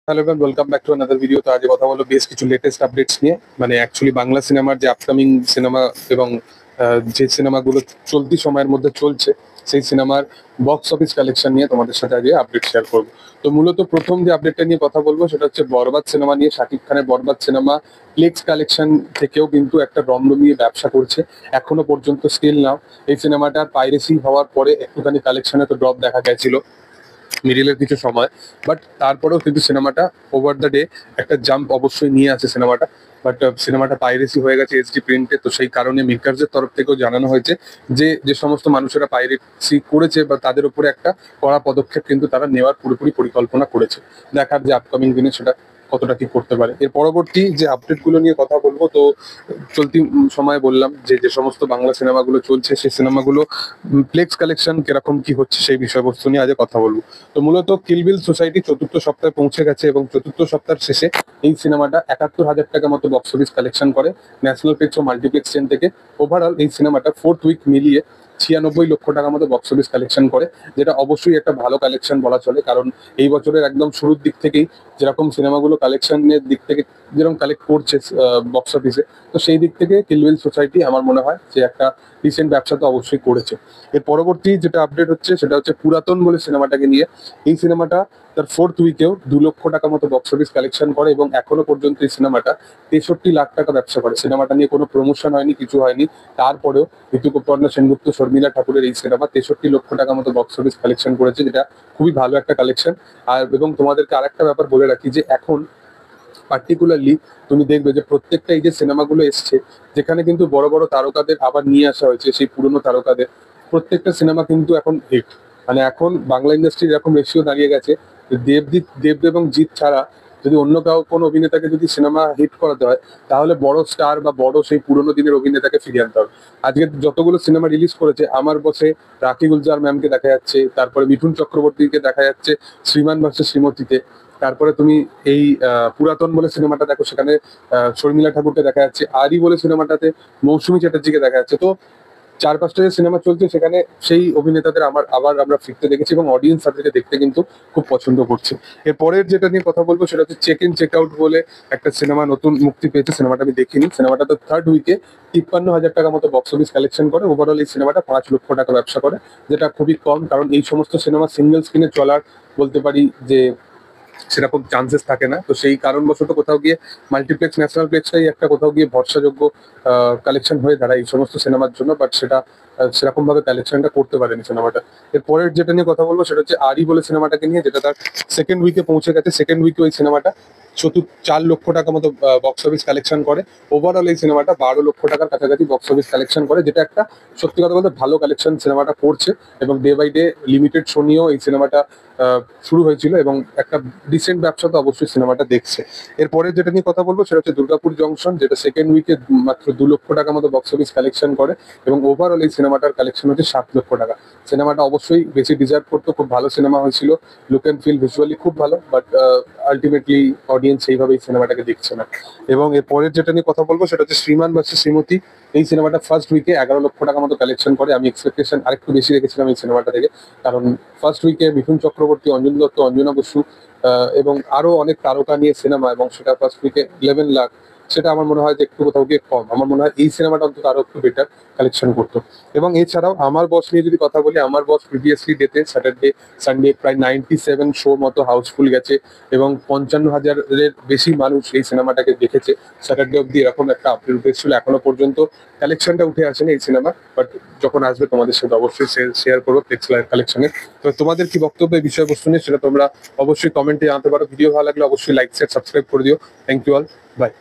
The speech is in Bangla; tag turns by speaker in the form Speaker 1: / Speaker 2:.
Speaker 1: Hello everyone, welcome back to another video. তো আজ কথা বলবো বেশ কিছু লেটেস্ট আপডেটস নিয়ে, মানে অ্যাকচুয়ালি বাংলা সিনেমার যে আপকামিং সিনেমা এবং যে সিনেমাগুলো চলতি সময়ের মধ্যে চলছে সেই সিনেমার বক্স অফিস কালেকশন নিয়ে তোমাদের সাথে আজকে আপডেট শেয়ার করবো। তো মূলত প্রথম যে আপডেটটা নিয়ে কথা বলবো সেটা হচ্ছে বরবাদ সিনেমা নিয়ে। শাকিব খানের বরবাদ সিনেমা প্লেক্স কালেকশন থেকেও কিন্তু একটা রমরমিয়ে ব্যবসা করছে এখনো পর্যন্ত। স্টিল নাও এই সিনেমাটার পাইরেসি হওয়ার পরে একটুখানি কালেকশনে তো ড্রপ দেখা গেছিল মিডিলের কিছু সময়, বাট তারপরেও কিন্তু সিনেমাটা ওভার দ্য ডে একটা জাম্প অবশ্যই নিয়ে আসে সিনেমাটা। বাট সিনেমাটা পাইরেসি হয়ে গেছে এইচডি প্রিন্টে, তো সেই কারণে মেকার্সের তরফ থেকেও জানানো হয়েছে যে যে সমস্ত মানুষেরা পাইরেসি করেছে বা তাদের উপরে একটা কড়া পদক্ষেপ কিন্তু তারা নেওয়ার পুরোপুরি পরিকল্পনা করেছে। দেখার যে আপকামিং দিনে সেটা কতটা কি করতে পারে। এর পরবর্তী যে আপডেটগুলো নিয়ে কথা বলবো, তো চলতি সময়ে বললাম যে যে সমস্ত বাংলা সিনেমাগুলো চলছে সেই সিনেমাগুলো প্লেক্স কালেকশন কিরকম কি হচ্ছে সেই বিষয়বস্তু নিয়ে আজ কথা বলবো। তো মূলত কিল বিল সোসাইটি চতুর্থ সপ্তাহে পৌঁছে গেছে এবং চতুর্থ সপ্তাহের শেষে এই সিনেমাটা ৭১,০০০ টাকা মতো বক্স অফিস কালেকশন করে ন্যাশনাল প্লেক্স ও মাল্টিপ্লেক্স চেন থেকে। ওভারঅল এই সিনেমাটা 4th উইক মিলিয়ে ৯৬ লক্ষ টাকা মতো বক্স অফিস কালেকশন করে, যেটা অবশ্যই একটা ভালো কালেকশন বলা চলে। কারণ এই বছরের একদম শুরুর দিক থেকেই যেরকম সিনেমাগুলো কালেকশনের দিক থেকে যেরকম কালেক্ট করছে বক্স অফিসে, তো সেই দিক থেকে কিল বিল সোসাইটি আমার মনে হয় যে একটা রিসেন্ট ব্যবসা তো অবশ্যই করেছে। এর পরবর্তী যেটা আপডেট হচ্ছে সেটা হচ্ছে পুরাতন বলে সিনেমাটাকে নিয়ে। এই সিনেমাটা তার 4th উইকেও ২ লক্ষ টাকা মতো বক্স অফিস কালেকশন করে এবং এখনো পর্যন্ত এই সিনেমাটা ৬৩ লাখ টাকা ব্যবসা করে। সিনেমাটা নিয়ে কোনো প্রমোশন হয়নি, কিছু হয়নি, তারপরেও ঋতুপর্ণা সেনগুপ্ত, শর্মিলা ঠাকুরের এই সিনেমা ৬৩ লক্ষ টাকা মতো বক্স অফিস কালেকশন করেছে, যেটা খুবই ভালো একটা কালেকশন। আর এবং তোমাদেরকে আরেকটা ব্যাপার বলে রাখি যে এখন পার্টিকুলারলি তুমি দেখবে যে প্রত্যেকটা এই যে সিনেমাগুলো এসছে, যেখানে কিন্তু বড় বড় তারকাদের আবার নিয়ে আসা হয়েছে, সেই পুরনো তারকাদের প্রত্যেকটা সিনেমা কিন্তু এখন হিট। মানে এখন বাংলা ইন্ডাস্ট্রির এরকম রেশিও দাঁড়িয়ে গেছে যে দেব এবং জিৎ ছাড়া যদি অন্য কোনো অভিনেতাকে যদি সিনেমা হিট করাতে হয়, তাহলে বড় স্টার বা বড় সেই পুরোনো দিনের অভিনেতাকে ফিরিয়ে আনতে হবে। আজকে যতগুলো সিনেমা রিলিজ করেছে আমার বসে রাখি গুলজার ম্যামকে দেখা যাচ্ছে, তারপরে মিঠুন চক্রবর্তীকে দেখা যাচ্ছে শ্রীমান ভার্সেস শ্রীমতীতে, তারপরে তুমি এই পুরাতন বলে সিনেমাটা দেখো, সেখানে শর্মিলা ঠাকুরকে দেখা যাচ্ছে। আরি বলে সিনেমাটাতে মৌসুমী চ্যাটার্জিকে দেখা যাচ্ছে। তো ৪-৫টা যে সিনেমা চলছে সেখানে সেই অভিনেতাদের আবার আমরা ফিরতে দেখেছি এবং অডিয়েন্স তাদেরকে দেখতে কিন্তু খুব পছন্দ করছে। এর পরের যেটা নিয়ে কথা বলবো সেটা হচ্ছে চেক ইন চেক আউট বলে একটা সিনেমা নতুন মুক্তি পেয়েছে। সিনেমাটা আমি দেখিনি। সিনেমাটা তো 3rd উইকে ৫৩,০০০ টাকা মতো বক্স অফিস কালেকশন করে। ওভারঅল এই সিনেমাটা ৫ লক্ষ টাকা ব্যবসা করে, যেটা খুবই কম। কারণ এই সমস্ত সিনেমা সিঙ্গেল স্ক্রিনে চলার বলতে পারি যে সেরকম চান্সেস থাকে না। তো সেই কারণবশত কোথাও গিয়ে মাল্টিপ্লেক্স, ন্যাশনাল প্লেক্সটাই একটা কোথাও গিয়ে ভরসাযোগ্য কালেকশন হয়ে দাঁড়ায় এই সমস্ত সিনেমার জন্য, বাট সেটা সেরকম ভাবে কালেকশনটা করতে পারেনি সিনেমাটা। এর পরের যেটা নিয়ে কথা বলবো সেটা হচ্ছে আরি বলে সিনেমাটাকে নিয়ে, যেটা তার 2nd উইকে পৌঁছে গেছে। 2nd উইকে ওই সিনেমাটা ৪ লক্ষ টাকা মতো বক্স অফিস কালেকশন করে। ওভারঅল এই সিনেমাটা ১২ লক্ষ টাকার কাছাকাছি বক্স অফিস কালেকশন করে, যেটা একটা সত্যি কথা বলতে ভালো কালেকশন সিনেমাটা করছে। এবং day by day limited show নিয়েও এই সিনেমাটা শুরু হয়েছিল এবং একটা ডিসেন্ট ব্যবসা তো অবশ্যই সিনেমাটা দেখছে। এরপরে যেটা নিয়ে কথা বলবো সেটা হচ্ছে দুর্গাপুর জংশন, যেটা 2nd উইকে মাত্র ২ লক্ষ টাকা মতো বক্স অফিস কালেকশন করে এবং ওভারঅল এই সিনেমাটার কালেকশন হচ্ছে ৭ লক্ষ টাকা। সিনেমাটা অবশ্যই বেশি ডিজার্ভ করতো, খুব ভালো সিনেমা হয়েছিল, লুক অ্যান্ড ফিল ভিজুয়ালি খুব ভালো, বাট আলটিমেটলি অডিয়েন্স সেইভাবে এই সিনেমাটাকে দেখছে না। এবং এর পরের যেটা নিয়ে কথা বলবো সেটা হচ্ছে শ্রীমান ভার্সেস শ্রীমতী। এই সিনেমাটা 1st উইকে ১১ লক্ষ টাকা মতো কালেকশন করে। আমি এক্সপেকটেশন আরেকটু বেশি রেখেছিলাম এই সিনেমাটা থেকে, কারণ 1st উইকে মিঠুন চক্রবর্তী, অঞ্জন দত্ত, অঞ্জনা বসু এবং আরো অনেক তারকা নিয়ে সিনেমা, এবং সেটা 1st উইকে 11 লাখ, সেটা আমার মনে হয় যে একটু কোথাও গিয়ে কম। আমার মনে হয় এই সিনেমাটা অন্তত আরো একটু বেটার কালেকশন করতো। এবং এছাড়াও আমার বস নিয়ে যদি কথা বলি, আমার বস প্রিভিয়াসলি ডেতে স্যাটারডে সানডে প্রায় 97 শো মতো হাউসফুল গেছে এবং ৫৫,০০০-এর বেশি মানুষ এই সিনেমাটাকে দেখেছে। স্যাটারডে অব্দি এরকম একটা আপডেট উঠেছিল, এখনো পর্যন্ত কালেকশনটা উঠে আসেনি এই সিনেমা, বাট যখন আসবে তোমাদের সাথে অবশ্যই শেয়ার করবো ফ্লেক্স কালেকশনে। তো তোমাদের কি বক্তব্য এই বিষয়বস্তু নিয়ে সেটা তোমরা অবশ্যই কমেন্টে জানাতে পারো। ভিডিও ভালো লাগলে অবশ্যই লাইক, শেয়ার, সাবস্ক্রাইব করে দিও। Thank you all, by.